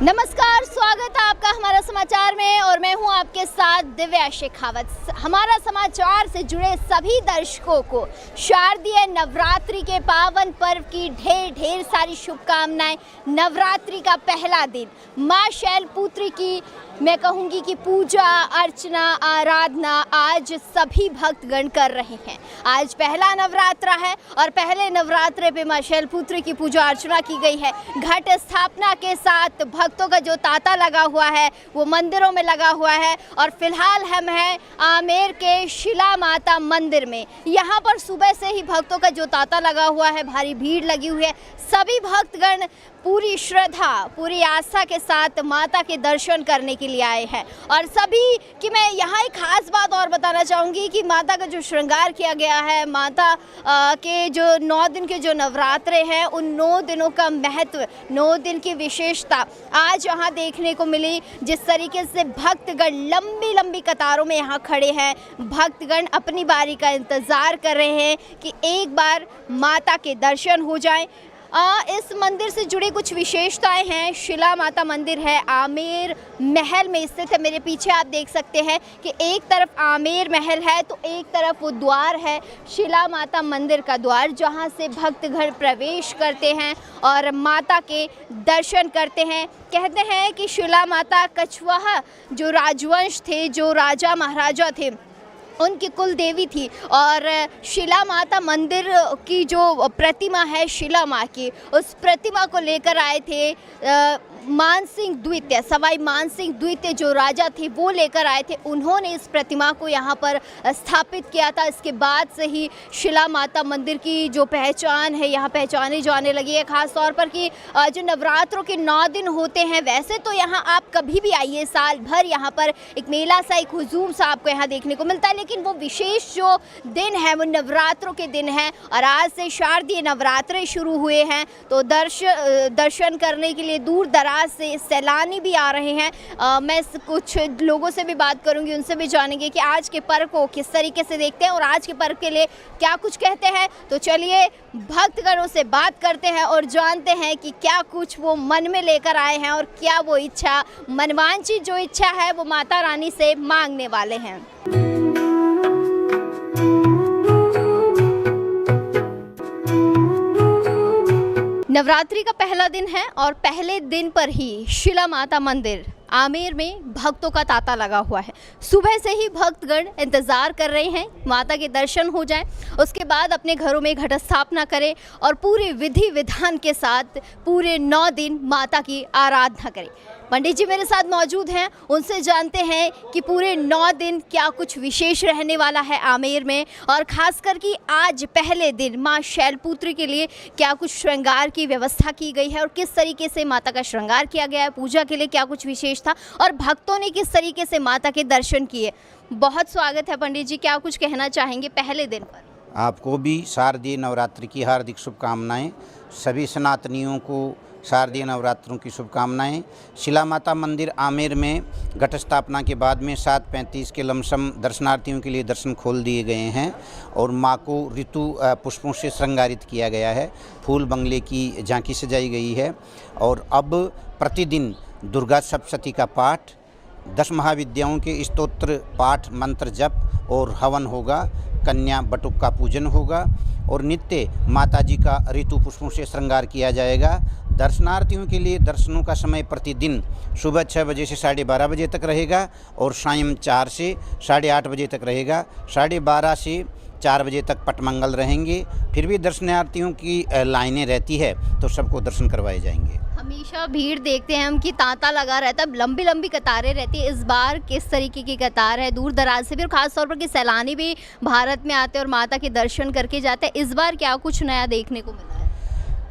नमस्कार, स्वागत है आपका हमारा समाचार में और मैं हूं आपके साथ दिव्या शेखावत। हमारा समाचार से जुड़े सभी दर्शकों को शारदीय नवरात्रि के पावन पर्व की ढेर ढेर सारी शुभकामनाएं। नवरात्रि का पहला दिन मां शैलपुत्री की मैं कहूँगी कि पूजा अर्चना आराधना आज सभी भक्तगण कर रहे हैं। आज पहला नवरात्रा है और पहले नवरात्रे पे मां शैलपुत्री की पूजा अर्चना की गई है। घट स्थापना के साथ भक्तों का जो तांता लगा हुआ है वो मंदिरों में लगा हुआ है और फिलहाल हम हैं आमेर के शिला माता मंदिर में। यहाँ पर सुबह से ही भक्तों का जो तांता लगा हुआ है, भारी भीड़ लगी हुई है। सभी भक्तगण पूरी श्रद्धा पूरी आस्था के साथ माता के दर्शन करने के लिए आए हैं और सभी कि मैं यहाँ एक खास बात और बताना चाहूँगी कि माता का जो श्रृंगार किया गया है, माता के जो 9 दिन के जो नवरात्रे हैं उन 9 दिनों का महत्व, 9 दिन की विशेषता आज यहाँ देखने को मिली। जिस तरीके से भक्तगण लंबी लंबी कतारों में यहाँ खड़े हैं, भक्तगण अपनी बारी का इंतज़ार कर रहे हैं कि एक बार माता के दर्शन हो जाएं। इस मंदिर से जुड़ी कुछ विशेषताएं हैं। शिला माता मंदिर है, आमेर महल में स्थित है। मेरे पीछे आप देख सकते हैं कि एक तरफ आमेर महल है तो एक तरफ वो द्वार है, शिला माता मंदिर का द्वार, जहां से भक्तगण प्रवेश करते हैं और माता के दर्शन करते हैं। कहते हैं कि शिला माता कछवाहा जो राजवंश थे, जो राजा महाराजा थे, उनकी कुल देवी थी और शिला माता मंदिर की जो प्रतिमा है शिला माँ की, उस प्रतिमा को लेकर आए थे मानसिंह द्वितीय, सवाई मानसिंह द्वितीय जो राजा थे वो लेकर आए थे। उन्होंने इस प्रतिमा को यहाँ पर स्थापित किया था। इसके बाद से ही शिला माता मंदिर की जो पहचान है यहाँ पहचानी जाने लगी है। ख़ास तौर पर कि जो नवरात्रों के 9 दिन होते हैं, वैसे तो यहाँ आप कभी भी आइए, साल भर यहाँ पर एक मेला सा, एक हुजूम सा आपको यहाँ देखने को मिलता है, लेकिन वो विशेष जो दिन है वो नवरात्रों के दिन है और आज से शारदीय नवरात्रे शुरू हुए हैं। तो दर्शन करने के लिए दूर दराज से सैलानी भी आ रहे हैं। मैं कुछ लोगों से भी बात करूंगी, उनसे भी जानेंगे कि आज के पर्व को किस तरीके से देखते हैं और आज के पर्व के लिए क्या कुछ कहते हैं। तो चलिए भक्तगणों से बात करते हैं और जानते हैं कि क्या कुछ वो मन में लेकर आए हैं और क्या वो इच्छा, मनवांछित जो इच्छा है वो माता रानी से मांगने वाले हैं। नवरात्रि का पहला दिन है और पहले दिन पर ही शिला माता मंदिर आमेर में भक्तों का तांता लगा हुआ है। सुबह से ही भक्तगण इंतज़ार कर रहे हैं माता के दर्शन हो जाएं, उसके बाद अपने घरों में घट स्थापना करें और पूरे विधि विधान के साथ पूरे 9 दिन माता की आराधना करें। पंडित जी मेरे साथ मौजूद हैं, उनसे जानते हैं कि पूरे 9 दिन क्या कुछ विशेष रहने वाला है आमेर में और ख़ासकर कि आज पहले दिन माँ शैलपुत्री के लिए क्या कुछ श्रृंगार की व्यवस्था की गई है और किस तरीके से माता का श्रृंगार किया गया है, पूजा के लिए क्या कुछ विशेष था और भक्तों ने किस तरीके से माता के दर्शन किए। बहुत स्वागत है पंडित जी, क्या कुछ कहना चाहेंगे पहले दिन पर? आपको भी शारदीय नवरात्रि की हार्दिक शुभकामनाएं। सभी सनातनियों को शारदीय नवरात्रों की शुभकामनाएं। शिला माता मंदिर आमेर में घट स्थापना के बाद में 7:35 के लमसम दर्शनार्थियों के लिए दर्शन खोल दिए गए हैं और माँ को ऋतु पुष्पों से श्रृंगारित किया गया है। फूल बंगले की झांकी सजाई गई है और अब प्रतिदिन दुर्गा सप्तशती का पाठ, 10 महाविद्याओं के स्तोत्र पाठ, मंत्र जप और हवन होगा। कन्या बटुक का पूजन होगा और नित्य माताजी का ऋतु पुष्पों से श्रृंगार किया जाएगा। दर्शनार्थियों के लिए दर्शनों का समय प्रतिदिन सुबह 6 बजे से 12:30 बजे तक रहेगा और सायं 4 से 8:30 बजे तक रहेगा। 12:30 से 4 बजे तक पटमंगल रहेंगे। फिर भी दर्शनार्थियों की लाइनें रहती है तो सबको दर्शन करवाए जाएंगे। हमेशा भीड़ देखते हैं हम कि तांता लगा रहता है, लंबी लंबी कतारें रहती है। इस बार किस तरीके की कतार है? दूर दराज से भी और ख़ास तौर पर कि सैलानी भी भारत में आते हैं और माता के दर्शन करके जाते हैं। इस बार क्या कुछ नया देखने को मिला है?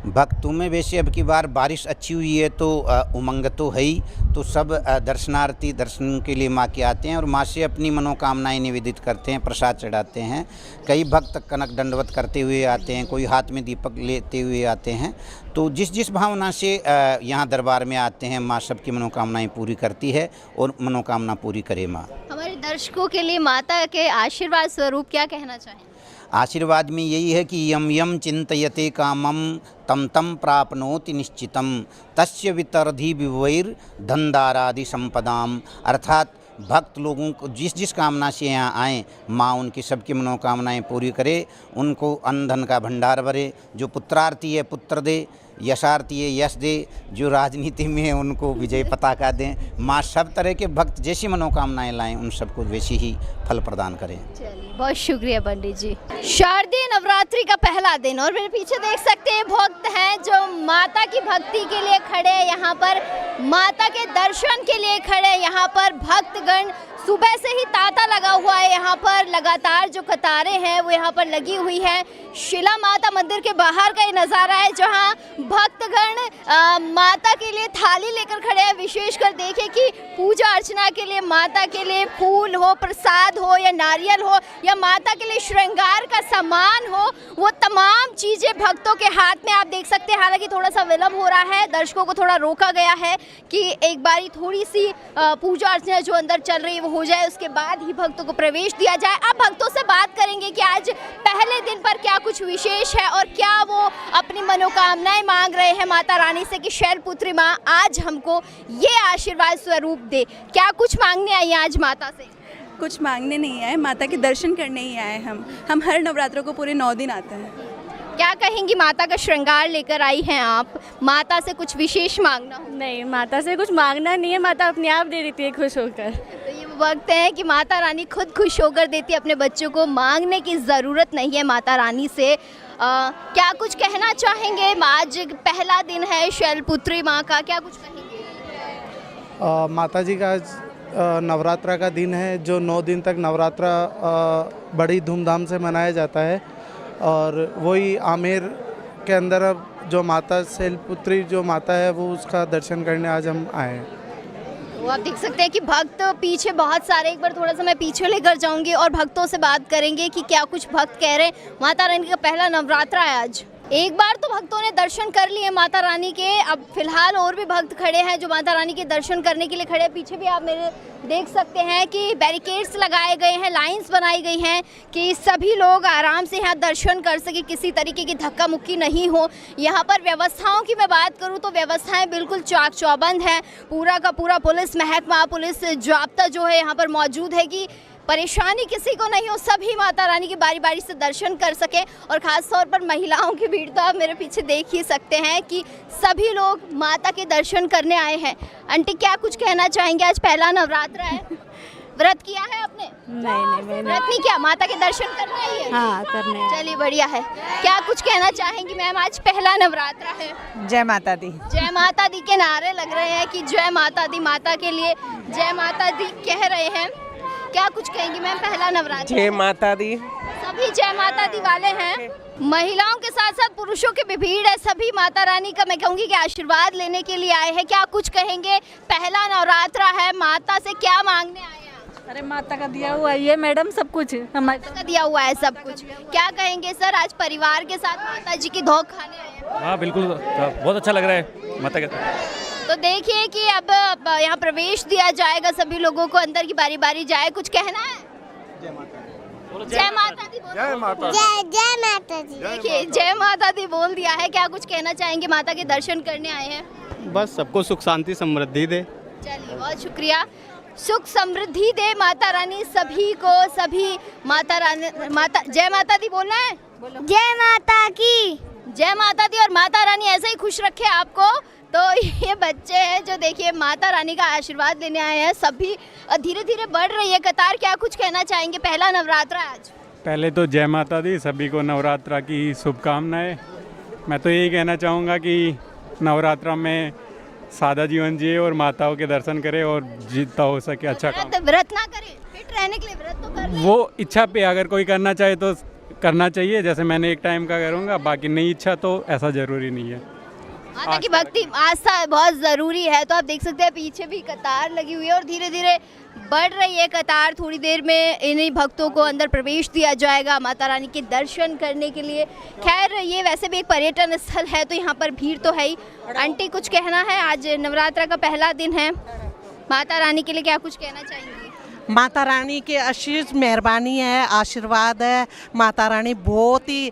भक्तों में वैसे अब की बार बारिश अच्छी हुई है तो उमंग तो है ही, तो सब दर्शनार्थी दर्शन के लिए माँ के आते हैं और माँ से अपनी मनोकामनाएं निवेदित करते हैं, प्रसाद चढ़ाते हैं। कई भक्त कनक दंडवत करते हुए आते हैं, कोई हाथ में दीपक लेते हुए आते हैं। तो जिस भावना से यहाँ दरबार में आते हैं, माँ सबकी मनोकामनाएं पूरी करती है और मनोकामना पूरी करे माँ। हमारे दर्शकों के लिए माता के आशीर्वाद स्वरूप क्या कहना चाहें? आशीर्वाद में यही है कि यम यम चिंतयते कामम तम तम प्राप्नोति निश्चितम तस्य वितरधि विवैर धनदारादि संपदाम। अर्थात भक्त लोगों को जिस जिस कामना से यहाँ आएँ, माँ उनकी सबकी मनोकामनाएं पूरी करे, उनको अन्न धन का भंडार भरे, जो पुत्रार्थी है पुत्र दे, यशार्थी है यश दे, जो राजनीति में है उनको विजय पताका दें। माँ सब तरह के भक्त जैसी मनोकामनाएं लाएं, उन सबको वैसी ही फल प्रदान करें। चलिए, बहुत शुक्रिया पंडित जी। शारदीय नवरात्रि का पहला दिन और मेरे पीछे देख सकते हैं भक्त हैं जो माता की भक्ति के लिए खड़े हैं, यहाँ पर माता के दर्शन के लिए खड़े हैं। यहाँ पर भक्तगण सुबह से ही तांता लगा हुआ है, यहाँ पर लगातार जो कतारें हैं वो यहाँ पर लगी हुई है। शिला माता मंदिर के बाहर का ये नज़ारा है जहाँ भक्तगण माता के लिए थाली लेकर खड़े हैं। विशेषकर देखें कि पूजा अर्चना के लिए माता के लिए फूल हो, प्रसाद हो या नारियल हो या माता के लिए श्रृंगार का सामान हो, वो तमाम चीज़ें भक्तों के हाथ में आप देख सकते हैं। हालांकि थोड़ा सा विलम्ब हो रहा है, दर्शकों को थोड़ा रोका गया है कि एक बारी थोड़ी सी पूजा अर्चना जो अंदर चल रही है वो हो जाए, उसके बाद ही भक्तों को प्रवेश दिया जाए। अब भक्तों से बात करेंगे कि आज पहले दिन पर क्या कुछ विशेष है और क्या वो अपनी मनोकामनाएं मांग रहे हैं माता रानी से कि शैलपुत्री माँ आज हमको ये आशीर्वाद स्वरूप दे। क्या कुछ मांगने आई आज माता से? कुछ मांगने नहीं आए, माता के दर्शन करने ही आए। हम हर नवरात्रों को पूरे 9 दिन आते हैं। क्या कहेंगी, माता का श्रृंगार लेकर आई हैं आप, माता से कुछ विशेष मांगना हो? नहीं, माता से कुछ मांगना नहीं है, माता अपने आप दे देती है खुश होकर। तो ये वक्त है कि माता रानी खुद खुश होकर देती है अपने बच्चों को, मांगने की ज़रूरत नहीं है माता रानी से। क्या कुछ कहना चाहेंगे? आज पहला दिन है शैलपुत्री माँ का, क्या कुछ कहेंगे? माता जी का आज नवरात्रा का दिन है, जो 9 दिन तक नवरात्रा बड़ी धूमधाम से मनाया जाता है। और वही आमेर के अंदर अब जो माता शैलपुत्री जो माता है वो उसका दर्शन करने आज हम आए हैं। तो आप देख सकते हैं कि भक्त पीछे बहुत सारे, एक बार थोड़ा सा मैं पीछे लेकर जाऊंगी और भक्तों से बात करेंगे कि क्या कुछ भक्त कह रहे हैं। माता रानी का पहला नवरात्रा है आज। एक बार तो भक्तों ने दर्शन कर लिए माता रानी के, अब फिलहाल और भी भक्त खड़े हैं जो माता रानी के दर्शन करने के लिए खड़े हैं। पीछे भी आप मेरे देख सकते हैं कि बैरिकेड्स लगाए गए हैं, लाइंस बनाई गई हैं कि सभी लोग आराम से यहाँ दर्शन कर सके, किसी तरीके की धक्का मुक्की नहीं हो। यहाँ पर व्यवस्थाओं की मैं बात करूँ तो व्यवस्थाएं बिल्कुल चाक चौबंद हैं। पूरा का पूरा पुलिस महकमा, पुलिस जाब्ता जो है यहाँ पर मौजूद है कि परेशानी किसी को नहीं हो, सभी माता रानी की बारी बारी से दर्शन कर सकें। और ख़ास तौर पर महिलाओं की भीड़ तो आप मेरे पीछे देख ही सकते हैं कि सभी लोग माता के दर्शन करने आए हैं। आंटी, क्या कुछ कहना चाहेंगे? आज पहला नवरात्रा है, व्रत किया है आपने? नहीं, व्रत नहीं किया, माता के दर्शन करने आई है? हाँ, करने हैं। चलिए, बढ़िया है। क्या कुछ कहना चाहेंगी मैम? आज पहला नवरात्रा है। जय माता दी। जय माता दी के नारे लग रहे हैं कि जय माता दी, माता के लिए जय माता दी कह रहे हैं। क्या कुछ कहेंगी मैम? पहला नवरात्र, जय माता दी। सभी जय माता दी वाले हैं। महिलाओं के साथ साथ पुरुषों की भी भीड़ है, सभी माता रानी का मैं कहूँगी कि आशीर्वाद लेने के लिए आए हैं। क्या कुछ कहेंगे? पहला नवरात्रा है, माता से क्या मांगने आए हैं? अरे माता का दिया हुआ ये मैडम सब कुछ हमारे का दिया हुआ है सब कुछ। क्या कहेंगे सर, आज परिवार के साथ माता जी की धोख खाने आए हैं? हाँ बिल्कुल, बहुत अच्छा लग रहा है माता का। तो देखिए कि अब यहाँ प्रवेश दिया जाएगा, सभी लोगों को अंदर की बारी बारी जाए। कुछ कहना है? जय माता दी। जय माता दी। जय माता दी। देखिए, जय माता दी बोल दिया है। क्या कुछ कहना चाहेंगे? माता के दर्शन करने आए हैं। बस सबको सुख शांति समृद्धि दे। चलिए, बहुत शुक्रिया। सुख समृद्धि दे माता रानी सभी को, सभी माता रानी। माता जय माता दी बोलना है। जय माता की। जय माता दी। और माता रानी ऐसे ही खुश रखे आपको। तो ये बच्चे हैं जो देखिए माता रानी का आशीर्वाद लेने आए हैं। सभी धीरे धीरे बढ़ रही है कतार। क्या कुछ कहना चाहेंगे? पहला नवरात्रा आज। पहले तो जय माता दी, सभी को नवरात्रा की शुभकामनाएं। मैं तो यही कहना चाहूँगा कि नवरात्रा में सादा जीवन जिए और माताओं के दर्शन करें और जितना हो सके अच्छा काम। व्रत ना करें, फिट रहने के लिए व्रत तो कर लें। वो इच्छा पे अगर कोई करना चाहे तो करना चाहिए, जैसे मैंने एक टाइम का करूँगा, बाकी नहीं इच्छा तो ऐसा ज़रूरी नहीं है। माता की भक्ति आस्था बहुत ज़रूरी है। तो आप देख सकते हैं पीछे भी कतार लगी हुई है और धीरे धीरे बढ़ रही है कतार। थोड़ी देर में इन्हीं भक्तों को अंदर प्रवेश दिया जाएगा माता रानी के दर्शन करने के लिए। खैर, ये वैसे भी एक पर्यटन स्थल है तो यहाँ पर भीड़ तो है ही। आंटी, कुछ कहना है? आज नवरात्रा का पहला दिन है, माता रानी के लिए क्या कुछ कहना चाहेंगी? माता रानी की अशीष मेहरबानी है, आशीर्वाद है। माता रानी बहुत ही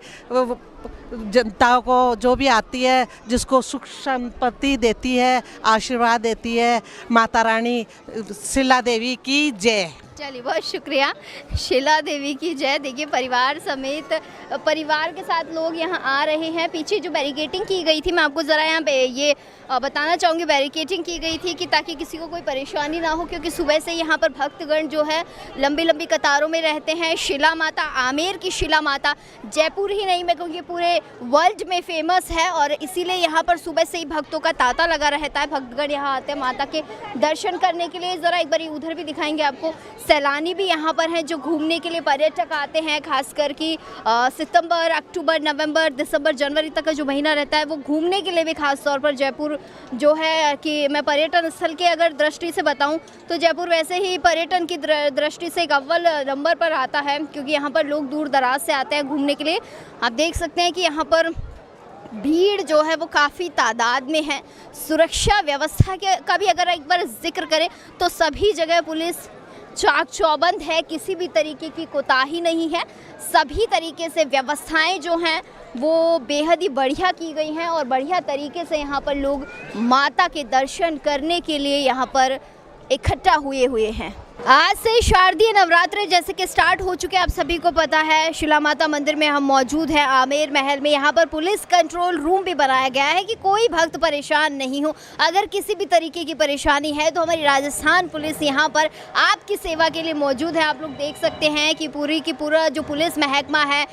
जनता को जो भी आती है जिसको सुख संपत्ति देती है, आशीर्वाद देती है। माता रानी शीला देवी की जय। चलिए बहुत शुक्रिया, शीला देवी की जय। देखिए परिवार समेत परिवार के साथ लोग यहाँ आ रहे हैं। पीछे जो बैरिकेटिंग की गई थी, मैं आपको ज़रा यहाँ पे ये बताना चाहूँगी, बैरिकेटिंग की गई थी कि ताकि किसी को कोई परेशानी ना हो, क्योंकि सुबह से यहाँ पर भक्तगण जो है लंबी लंबी कतारों में रहते हैं। शिला माता, आमेर की शिला माता जयपुर ही नहीं, मैं कहूँगी पूरे वर्ल्ड में फेमस है, और इसीलिए यहाँ पर सुबह से ही भक्तों का तांता लगा रहता है। भक्तगण यहाँ आते हैं माता के दर्शन करने के लिए। ज़रा एक बार उधर भी दिखाएंगे आपको, सैलानी भी यहाँ पर हैं जो घूमने के लिए पर्यटक आते हैं, खासकर कि सितंबर, अक्टूबर, नवंबर, दिसंबर, जनवरी तक का जो महीना रहता है वो घूमने के लिए भी खास तौर पर जयपुर जो है कि मैं पर्यटन स्थल के अगर दृष्टि से बताऊं तो जयपुर वैसे ही पर्यटन की दृष्टि से एक अव्वल नंबर पर आता है, क्योंकि यहाँ पर लोग दूर दराज से आते हैं घूमने के लिए। आप देख सकते हैं कि यहाँ पर भीड़ जो है वो काफ़ी तादाद में है। सुरक्षा व्यवस्था के का भी अगर एक बार जिक्र करें तो सभी जगह पुलिस चाक चौबंद है, किसी भी तरीके की कोताही नहीं है। सभी तरीके से व्यवस्थाएं जो हैं वो बेहद ही बढ़िया की गई हैं और बढ़िया तरीके से यहाँ पर लोग माता के दर्शन करने के लिए यहाँ पर इकट्ठा हुए हैं। आज से शारदीय नवरात्र जैसे कि स्टार्ट हो चुके हैं, आप सभी को पता है। शिला माता मंदिर में हम मौजूद हैं, आमेर महल में। यहाँ पर पुलिस कंट्रोल रूम भी बनाया गया है कि कोई भक्त परेशान नहीं हो। अगर किसी भी तरीके की परेशानी है तो हमारी राजस्थान पुलिस यहाँ पर आपकी सेवा के लिए मौजूद है। आप लोग देख सकते हैं कि पूरा जो पुलिस महकमा है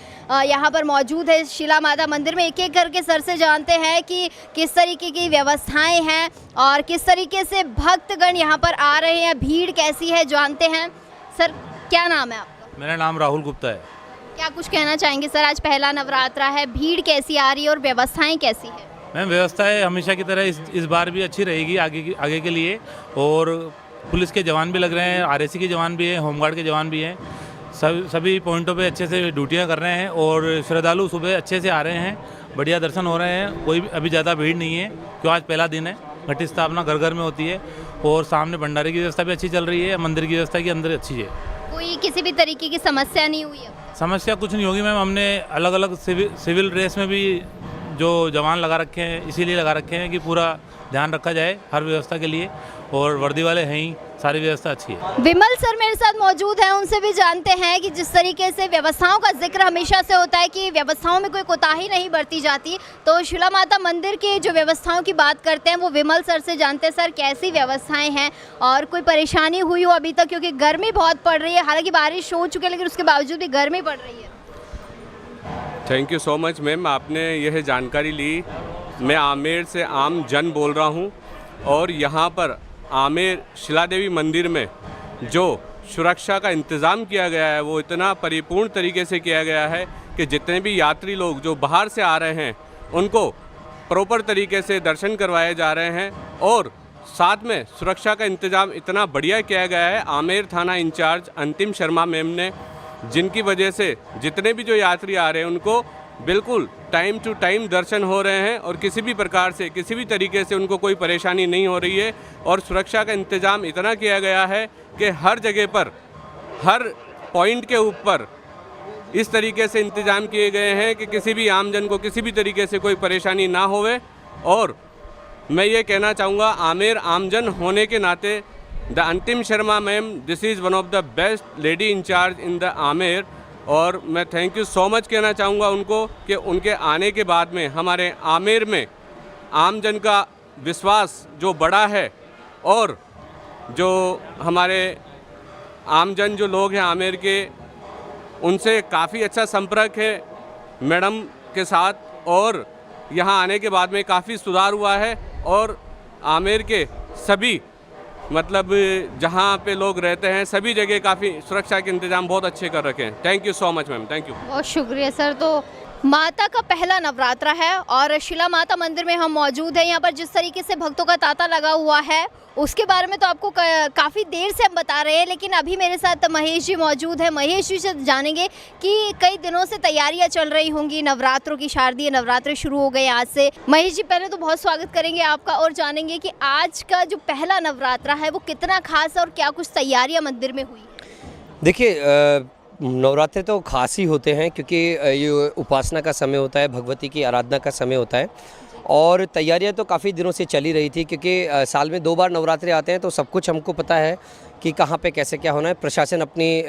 यहाँ पर मौजूद है शिला माता मंदिर में। एक एक करके सर से जानते हैं कि किस तरीके की व्यवस्थाएँ हैं और किस तरीके से भक्तगण यहाँ पर आ रहे हैं, भीड़ कैसी है जानते हैं। सर क्या नाम है आपका? मेरा नाम राहुल गुप्ता है। क्या कुछ कहना चाहेंगे सर? आज पहला नवरात्रा है, भीड़ कैसी आ रही है और व्यवस्थाएं कैसी है? मैम व्यवस्थाएं हमेशा की तरह इस बार भी अच्छी रहेगी आगे के लिए, और पुलिस के जवान भी लग रहे हैं, आरएसी के जवान भी हैं, होमगार्ड के जवान भी हैं। सभी पॉइंटों पे अच्छे से ड्यूटियां कर रहे हैं और श्रद्धालु सुबह अच्छे से आ रहे हैं, बढ़िया दर्शन हो रहे हैं। कोई अभी ज़्यादा भीड़ नहीं है क्यों आज पहला दिन है। घट स्थापना घर घर में होती है और सामने भंडारे की व्यवस्था भी अच्छी चल रही है, मंदिर की व्यवस्था की अंदर अच्छी है। कोई किसी भी तरीके की समस्या नहीं हुई है? समस्या कुछ नहीं होगी मैम। हमने अलग अलग सिविल ड्रेस में भी जो जवान लगा रखे हैं, इसीलिए लगा रखे हैं कि पूरा ध्यान रखा जाए हर व्यवस्था के लिए, और वर्दी वाले हैं ही, सारी व्यवस्था अच्छी है। विमल सर मेरे साथ मौजूद हैं, उनसे भी जानते हैं कि जिस तरीके से व्यवस्थाओं का जिक्र हमेशा से होता है कि व्यवस्थाओं में कोई कोताही नहीं बरती जाती, तो शिला माता मंदिर के जो व्यवस्थाओं की बात करते हैं वो विमल सर से जानते हैं। सर कैसी व्यवस्थाएं हैं और कोई परेशानी हुई हो अभी तक? क्योंकि गर्मी बहुत पड़ रही है, हालांकि बारिश हो चुकी है लेकिन उसके बावजूद भी गर्मी पड़ रही है। Thank you so much ma'am, आपने यह जानकारी ली। मैं आमेर से आम जन बोल रहा हूँ और यहाँ पर आमेर शिला देवी मंदिर में जो सुरक्षा का इंतज़ाम किया गया है वो इतना परिपूर्ण तरीके से किया गया है कि जितने भी यात्री लोग जो बाहर से आ रहे हैं उनको प्रॉपर तरीके से दर्शन करवाए जा रहे हैं, और साथ में सुरक्षा का इंतज़ाम इतना बढ़िया किया गया है आमेर थाना इंचार्ज अंतिम शर्मा मैम ने, जिनकी वजह से जितने भी जो यात्री आ रहे हैं उनको बिल्कुल टाइम टू टाइम दर्शन हो रहे हैं और किसी भी प्रकार से किसी भी तरीके से उनको कोई परेशानी नहीं हो रही है। और सुरक्षा का इंतज़ाम इतना किया गया है कि हर जगह पर, हर पॉइंट के ऊपर इस तरीके से इंतज़ाम किए गए हैं कि किसी भी आमजन को किसी भी तरीके से कोई परेशानी ना होवे। और मैं ये कहना चाहूँगा आमेर आमजन होने के नाते the Antim Sharma ma'am, this is one of the best lady incharge in the Amer, और मैं थैंक यू सो मच कहना चाहूँगा उनको कि उनके आने के बाद में हमारे आमेर में आमजन का विश्वास जो बढ़ा है, और जो हमारे आमजन जो लोग हैं आमेर के, उनसे काफ़ी अच्छा संपर्क है मैडम के साथ, और यहाँ आने के बाद में काफ़ी सुधार हुआ है। और आमेर के सभी मतलब जहाँ पे लोग रहते हैं सभी जगह काफ़ी सुरक्षा के इंतजाम बहुत अच्छे कर रखे हैं। Thank you so much ma'am, thank you. बहुत शुक्रिया सर। तो माता का पहला नवरात्रा है और शिला माता मंदिर में हम मौजूद हैं। यहाँ पर जिस तरीके से भक्तों का तांता लगा हुआ है उसके बारे में तो आपको काफ़ी देर से हम बता रहे हैं, लेकिन अभी मेरे साथ महेश जी मौजूद हैं। महेश जी से जानेंगे कि कई दिनों से तैयारियां चल रही होंगी नवरात्रों की, शारदीय नवरात्र शुरू हो गए आज से। महेश जी, पहले तो बहुत स्वागत करेंगे आपका और जानेंगे कि आज का जो पहला नवरात्रा है वो कितना खास है और क्या कुछ तैयारियाँ मंदिर में हुई। देखिए, नवरात्रे तो खास ही होते हैं क्योंकि ये उपासना का समय होता है, भगवती की आराधना का समय होता है और तैयारियां तो काफ़ी दिनों से चली रही थी क्योंकि साल में 2 बार नवरात्रे आते हैं तो सब कुछ हमको पता है कि कहाँ पे कैसे क्या होना है। प्रशासन अपनी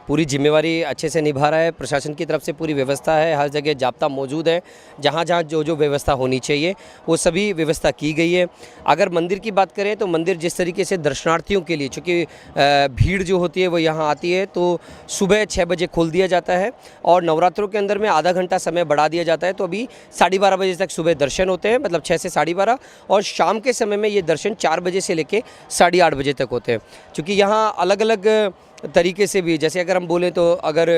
पूरी जिम्मेवारी अच्छे से निभा रहा है, प्रशासन की तरफ से पूरी व्यवस्था है, हर जगह जाब्ता मौजूद है, जहाँ जहाँ जो जो व्यवस्था होनी चाहिए वो सभी व्यवस्था की गई है। अगर मंदिर की बात करें तो मंदिर जिस तरीके से दर्शनार्थियों के लिए, चूँकि भीड़ जो होती है वो यहाँ आती है, तो सुबह 6 बजे खोल दिया जाता है और नवरात्रों के अंदर में आधा घंटा समय बढ़ा दिया जाता है। तो अभी 12:30 बजे तक सुबह दर्शन होते हैं, मतलब 6 से 12:30, और शाम के समय में ये दर्शन 4 बजे से लेके 8:30 बजे तक होते हैं। क्योंकि यहाँ अलग अलग तरीके से भी, जैसे अगर हम बोलें तो अगर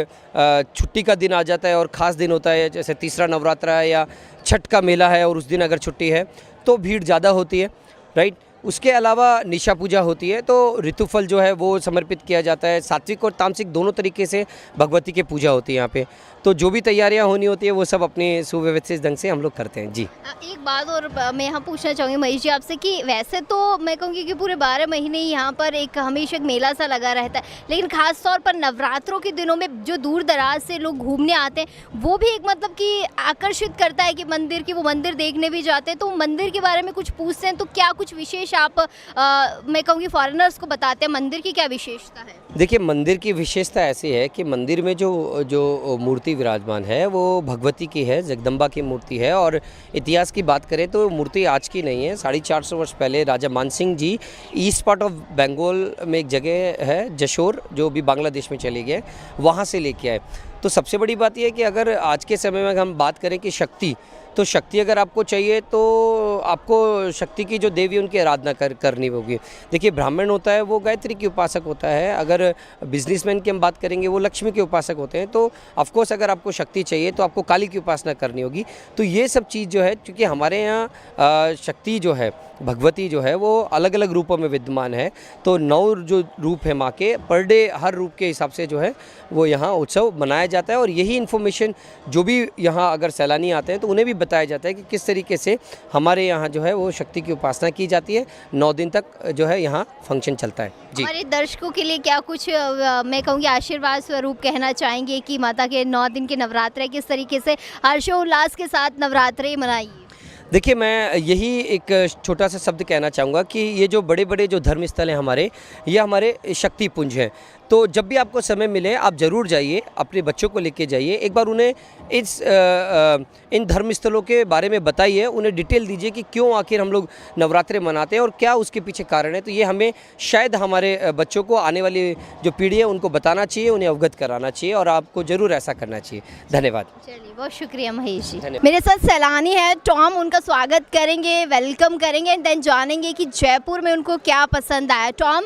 छुट्टी का दिन आ जाता है और ख़ास दिन होता है, जैसे तीसरा नवरात्रा है या छठ का मेला है और उस दिन अगर छुट्टी है तो भीड़ ज़्यादा होती है, राइट। उसके अलावा निशा पूजा होती है, तो ऋतुफल जो है वो समर्पित किया जाता है। सात्विक और तामसिक दोनों तरीके से भगवती की पूजा होती है यहाँ पे। तो जो भी तैयारियाँ होनी होती है वो सब अपने सुव्यवस्थित ढंग से हम लोग करते हैं। जी, एक बात और मैं यहाँ पूछना चाहूँगी महेश जी आपसे कि वैसे तो मैं कहूँगी कि पूरे 12 महीने ही यहाँ पर एक हमेशा एक मेला सा लगा रहता है, लेकिन ख़ास तौर पर नवरात्रों के दिनों में जो दूर दराज से लोग घूमने आते हैं वो भी एक मतलब कि आकर्षित करता है कि मंदिर की, वो मंदिर देखने भी जाते हैं। तो मंदिर के बारे में कुछ पूछते हैं तो क्या कुछ विशेष आप मैं कहूँगी फॉरेनर्स को बताते हैं मंदिर की क्या विशेषता है? देखिए, मंदिर की विशेषता ऐसी है कि मंदिर में जो मूर्ति विराजमान है वो भगवती की है, जगदम्बा की मूर्ति है। और इतिहास की बात करें तो मूर्ति आज की नहीं है, 450 वर्ष पहले राजा मानसिंह जी ईस्ट पार्ट ऑफ बंगाल में एक जगह है जशोर, जो भी बांग्लादेश में चले गए, वहाँ से लेके आए। तो सबसे बड़ी बात यह है कि अगर आज के समय में हम बात करें कि शक्ति, तो शक्ति अगर आपको चाहिए तो आपको शक्ति की जो देवी उनकी आराधना करनी होगी। देखिए, ब्राह्मण होता है वो गायत्री की उपासक होता है, अगर बिजनेसमैन की हम बात करेंगे वो लक्ष्मी के उपासक होते हैं। तो ऑफकोर्स अगर आपको शक्ति चाहिए तो आपको काली की उपासना करनी होगी। तो ये सब चीज़ जो है, क्योंकि हमारे यहाँ शक्ति जो है, भगवती जो है वो अलग अलग रूपों में विद्यमान है। तो 9 जो रूप है माँ के, पर डे हर रूप के हिसाब से जो है वो यहाँ उत्सव मनाया जाता है। और यही इन्फॉर्मेशन जो भी यहाँ अगर सैलानी आते हैं तो उन्हें भी बताया जाता है कि किस तरीके से हमारे यहाँ जो है वो शक्ति की उपासना की जाती है। 9 दिन तक जो है यहाँ फंक्शन चलता है। जी, हमारे दर्शकों के लिए क्या कुछ मैं कहूँगी आशीर्वाद स्वरूप कहना चाहेंगे कि माता के 9 दिन के नवरात्रे किस तरीके से हर्षोल्लास के साथ नवरात्रे मनाइए? देखिए, मैं यही एक छोटा सा शब्द कहना चाहूँगा कि ये जो बड़े बड़े जो धर्म स्थल हैं हमारे, ये हमारे शक्ति पुंज हैं। तो जब भी आपको समय मिले आप ज़रूर जाइए, अपने बच्चों को लेके जाइए, एक बार उन्हें इन धर्म स्थलों के बारे में बताइए, उन्हें डिटेल दीजिए कि क्यों आखिर हम लोग नवरात्रे मनाते हैं और क्या उसके पीछे कारण है। तो ये हमें शायद हमारे बच्चों को, आने वाली जो पीढ़ी है उनको बताना चाहिए, उन्हें अवगत कराना चाहिए और आपको ज़रूर ऐसा करना चाहिए। धन्यवाद। चलिए, बहुत शुक्रिया महेश जी। मेरे साथ सैलानी है टॉम, उनका स्वागत करेंगे, वेलकम करेंगे एंड देन जानेंगे कि जयपुर में उनको क्या पसंद आया। टॉम,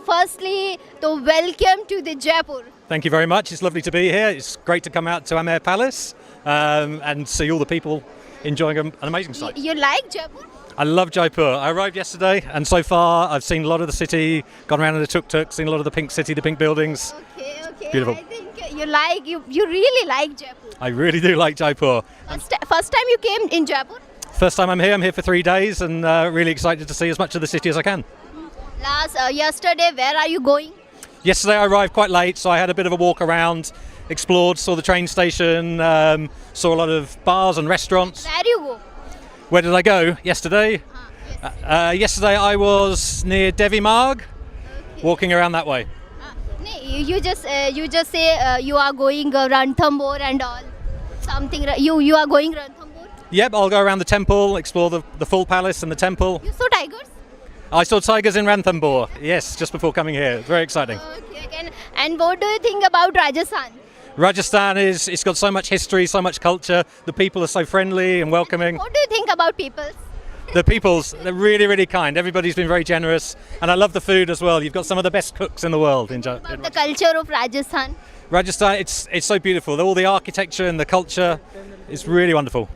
फर्स्टली तो welcome to the Jaipur. Thank you very much. It's lovely to be here. It's great to come out to Amer Palace and see all the people enjoying an amazing sight. You like Jaipur? I love Jaipur. I arrived yesterday and so far I've seen a lot of the city, gone around in the tuk-tuk, seen a lot of the pink city, the pink buildings. Okay. Beautiful. I think you really like Jaipur. I really do like Jaipur. First time you came in Jaipur? First time I'm here for 3 days and really excited to see as much of the city as I can. Yesterday, where are you going? Yesterday I arrived quite late, so I had a bit of a walk around, explored, saw the train station, saw a lot of bars and restaurants. Where do you go? Where did I go yesterday? Yesterday I was near Devi Marg, walking around that way. You just say you are going Ranthambore and all. Something you are going Ranthambore? Yep, I'll go around the temple, explore the full palace and the temple. You saw tigers? I saw tigers in Ranthambore, yes, just before coming here. It's very exciting. Okay. And what do you think about Rajasthan? Rajasthan it's got so much history, so much culture. The people are so friendly and welcoming. What do you think about people? The people's, they're really, really kind. Everybody's been very generous, and I love the food as well. You've got some of the best cooks in the world. About the culture of Rajasthan? Rajasthan, it's so beautiful. All the architecture and the culture is really wonderful.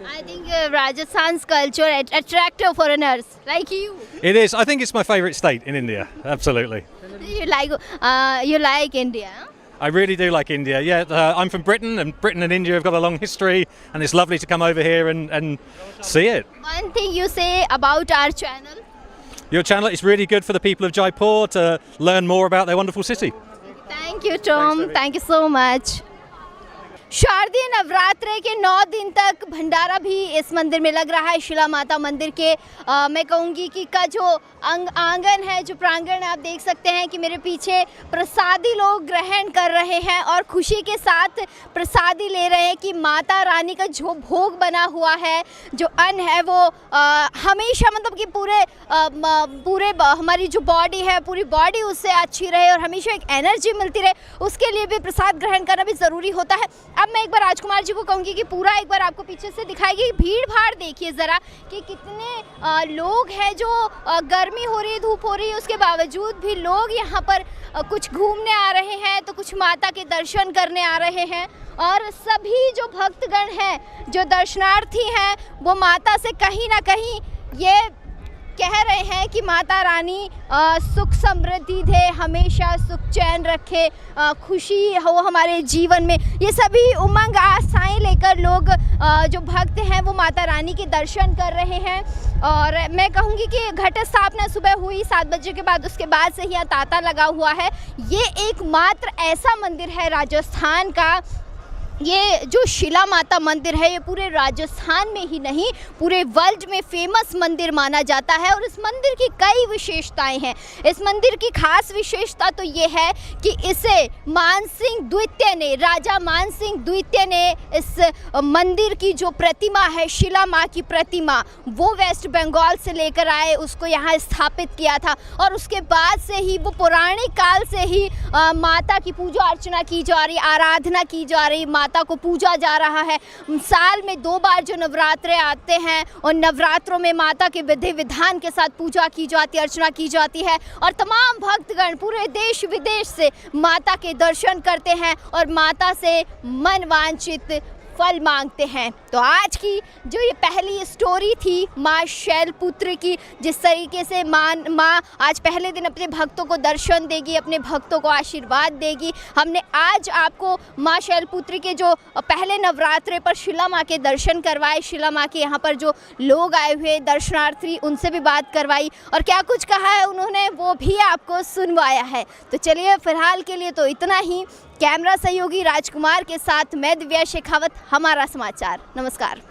I think Rajasthan's culture attractive foreigners like you. It is. I think it's my favourite state in India. Absolutely. You like India? Huh? I really do like India. Yeah, I'm from Britain, and Britain and India have got a long history, and it's lovely to come over here and see it. One thing you say about our channel? Your channel is really good for the people of Jaipur to learn more about their wonderful city. Thank you, Tom. Thank you so much. शारदीय नवरात्रे के 9 दिन तक भंडारा भी इस मंदिर में लग रहा है। शिला माता मंदिर के मैं कहूँगी कि का जो आंगन है, जो प्रांगण आप देख सकते हैं कि मेरे पीछे प्रसादी लोग ग्रहण कर रहे हैं और खुशी के साथ प्रसादी ले रहे हैं कि माता रानी का जो भोग बना हुआ है, जो अन्न है वो हमेशा मतलब कि पूरे हमारी जो बॉडी है, पूरी बॉडी उससे अच्छी रहे और हमेशा एक एनर्जी मिलती रहे, उसके लिए भी प्रसाद ग्रहण करना भी ज़रूरी होता है। अब मैं एक बार राजकुमार जी को कहूँगी कि पूरा एक बार आपको पीछे से दिखाएगी। भीड़ भाड़ देखिए ज़रा कि कितने लोग हैं, जो गर्मी हो रही है, धूप हो रही है, उसके बावजूद भी लोग यहाँ पर कुछ घूमने आ रहे हैं तो कुछ माता के दर्शन करने आ रहे हैं। और सभी जो भक्तगण हैं, जो दर्शनार्थी हैं, वो माता से कहीं ना कहीं ये कह रहे हैं कि माता रानी सुख समृद्धि दे, हमेशा सुख चैन रखे, खुशी हो हमारे जीवन में। ये सभी उमंग आशाएं लेकर लोग जो भक्त हैं वो माता रानी के दर्शन कर रहे हैं। और मैं कहूँगी कि घट स्थापना सुबह हुई 7 बजे के बाद, उसके बाद से ही यहाँ तांता लगा हुआ है। ये एकमात्र ऐसा मंदिर है राजस्थान का, ये जो शिला माता मंदिर है, ये पूरे राजस्थान में ही नहीं पूरे वर्ल्ड में फेमस मंदिर माना जाता है। और इस मंदिर की कई विशेषताएं हैं। इस मंदिर की खास विशेषता तो ये है कि इसे मानसिंह द्वितीय ने, राजा मानसिंह द्वितीय ने इस मंदिर की जो प्रतिमा है, शिला माँ की प्रतिमा, वो वेस्ट बंगाल से लेकर आए, उसको यहाँ स्थापित किया था। और उसके बाद से ही वो पौराणिक काल से ही माता की पूजा अर्चना की जा रही, आराधना की जा रही, माता को पूजा जा रहा है। साल में 2 बार जो नवरात्रे आते हैं और नवरात्रों में माता के विधि विधान के साथ पूजा की जाती है, अर्चना की जाती है और तमाम भक्तगण पूरे देश विदेश से माता के दर्शन करते हैं और माता से मन वांछित फल मांगते हैं। तो आज की जो ये पहली स्टोरी थी माँ शैलपुत्री की, जिस तरीके से माँ आज पहले दिन अपने भक्तों को दर्शन देगी, अपने भक्तों को आशीर्वाद देगी, हमने आज आपको माँ शैलपुत्री के जो पहले नवरात्रे पर शिला माँ के दर्शन करवाए, शिला माँ के यहाँ पर जो लोग आए हुए दर्शनार्थी, उनसे भी बात करवाई और क्या कुछ कहा है उन्होंने वो भी आपको सुनवाया है। तो चलिए फिलहाल के लिए तो इतना ही। कैमरा सहयोगी राजकुमार के साथ मैं दिव्या शेखावत, हमारा समाचार। नमस्कार।